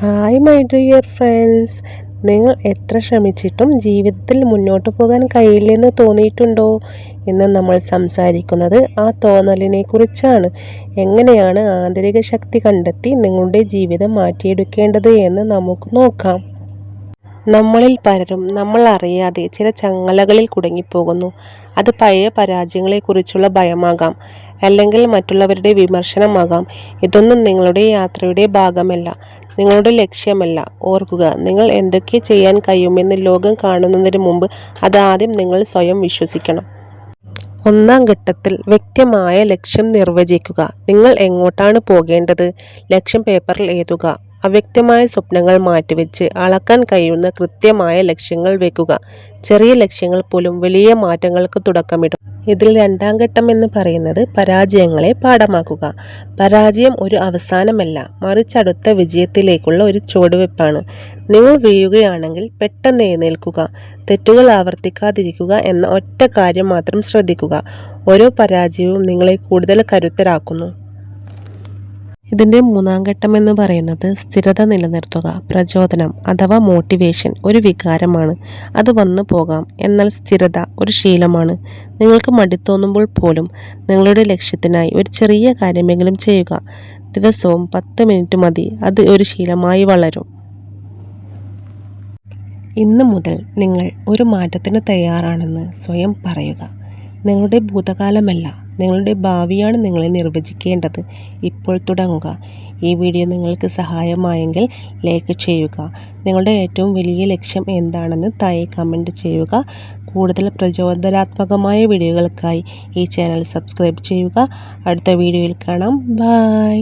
Hi my dear friends, നിങ്ങൾ എത്ര ശ്രമിച്ചിട്ടും ജീവിതത്തിൽ മുന്നോട്ട് പോകാൻ കഴിയില്ലെന്ന് തോന്നിയിട്ടുണ്ടോ എന്ന് നമ്മൾ സംസാരിക്കുന്നത് ആ തോന്നലിനെ കുറിച്ചാണ്. എങ്ങനെയാണ് ആന്തരിക ശക്തി കണ്ടെത്തി നിങ്ങളുടെ ജീവിതം മാറ്റിയെടുക്കേണ്ടത് എന്ന് നമുക്ക് നോക്കാം. നമ്മളിൽ പലരും നമ്മൾ അറിയാതെ ചില ചങ്ങലകളിൽ കുടുങ്ങിപ്പോകുന്നു. അത് പഴയ പരാജയങ്ങളെക്കുറിച്ചുള്ള ഭയമാകാം, അല്ലെങ്കിൽ മറ്റുള്ളവരുടെ വിമർശനമാകാം. ഇതൊന്നും നിങ്ങളുടെ യാത്രയുടെ ഭാഗമല്ല, നിങ്ങളുടെ ലക്ഷ്യമല്ല. ഓർക്കുക, നിങ്ങൾ എന്തൊക്കെ ചെയ്യാൻ കഴിയുമെന്ന് ലോകം കാണുന്നതിന് മുമ്പ് അതാദ്യം നിങ്ങൾ സ്വയം വിശ്വസിക്കണം. ഒന്നാം ഘട്ടത്തിൽ വ്യക്തമായ ലക്ഷ്യം നിർവചിക്കുക. നിങ്ങൾ എങ്ങോട്ടാണ് പോകേണ്ടത്? ലക്ഷ്യം പേപ്പറിൽ എഴുതുക. അവ്യക്തമായ സ്വപ്നങ്ങൾ മാറ്റിവെച്ച് അളക്കാൻ കഴിയുന്ന കൃത്യമായ ലക്ഷ്യങ്ങൾ വെക്കുക. ചെറിയ ലക്ഷ്യങ്ങൾ പോലും വലിയ മാറ്റങ്ങൾക്ക് തുടക്കമിടും. ഇതിൽ രണ്ടാം ഘട്ടം എന്ന് പറയുന്നത് പരാജയങ്ങളെ പാഠമാക്കുക. പരാജയം ഒരു അവസാനമല്ല, മറിച്ച് അടുത്ത വിജയത്തിലേക്കുള്ള ഒരു ചുവടുവെപ്പാണ്. നിങ്ങൾ വീഴുകയാണെങ്കിൽ പെട്ടെന്ന് എഴുന്നേൽക്കുക. തെറ്റുകൾ ആവർത്തിക്കാതിരിക്കുക എന്ന ഒറ്റ കാര്യം മാത്രം ശ്രദ്ധിക്കുക. ഓരോ പരാജയവും നിങ്ങളെ കൂടുതൽ കരുത്തരാക്കുന്നു. ഇതിൻ്റെ മൂന്നാം ഘട്ടം എന്ന് പറയുന്നത് സ്ഥിരത നിലനിർത്തുക. പ്രചോദനം അഥവാ മോട്ടിവേഷൻ ഒരു വികാരമാണ്, അത് വന്നു പോകാം. എന്നാൽ സ്ഥിരത ഒരു ശീലമാണ്. നിങ്ങൾക്ക് മടിത്തോന്നുമ്പോൾ പോലും നിങ്ങളുടെ ലക്ഷ്യത്തിനായി ഒരു ചെറിയ കാര്യമെങ്കിലും ചെയ്യുക. ദിവസവും 10 മിനിറ്റ് മതി, അത് ഒരു ശീലമായി വളരും. ഇന്നു മുതൽ നിങ്ങൾ ഒരു മാറ്റത്തിന് തയ്യാറാണെന്ന് സ്വയം പറയുക. നിങ്ങളുടെ ഭൂതകാലമല്ല, നിങ്ങളുടെ ഭാവിയാണ് നിങ്ങളെ നിർവചിക്കേണ്ടത്. ഇപ്പോൾ തുടങ്ങുക. ഈ വീഡിയോ നിങ്ങൾക്ക് സഹായമായെങ്കിൽ ലൈക്ക് ചെയ്യുക. നിങ്ങളുടെ ഏറ്റവും വലിയ ലക്ഷ്യം എന്താണെന്ന് താഴെ കമൻറ്റ് ചെയ്യുക. കൂടുതൽ പ്രചോദനാത്മകമായ വീഡിയോകൾക്കായി ഈ ചാനൽ സബ്സ്ക്രൈബ് ചെയ്യുക. അടുത്ത വീഡിയോയിൽ കാണാം. ബൈ.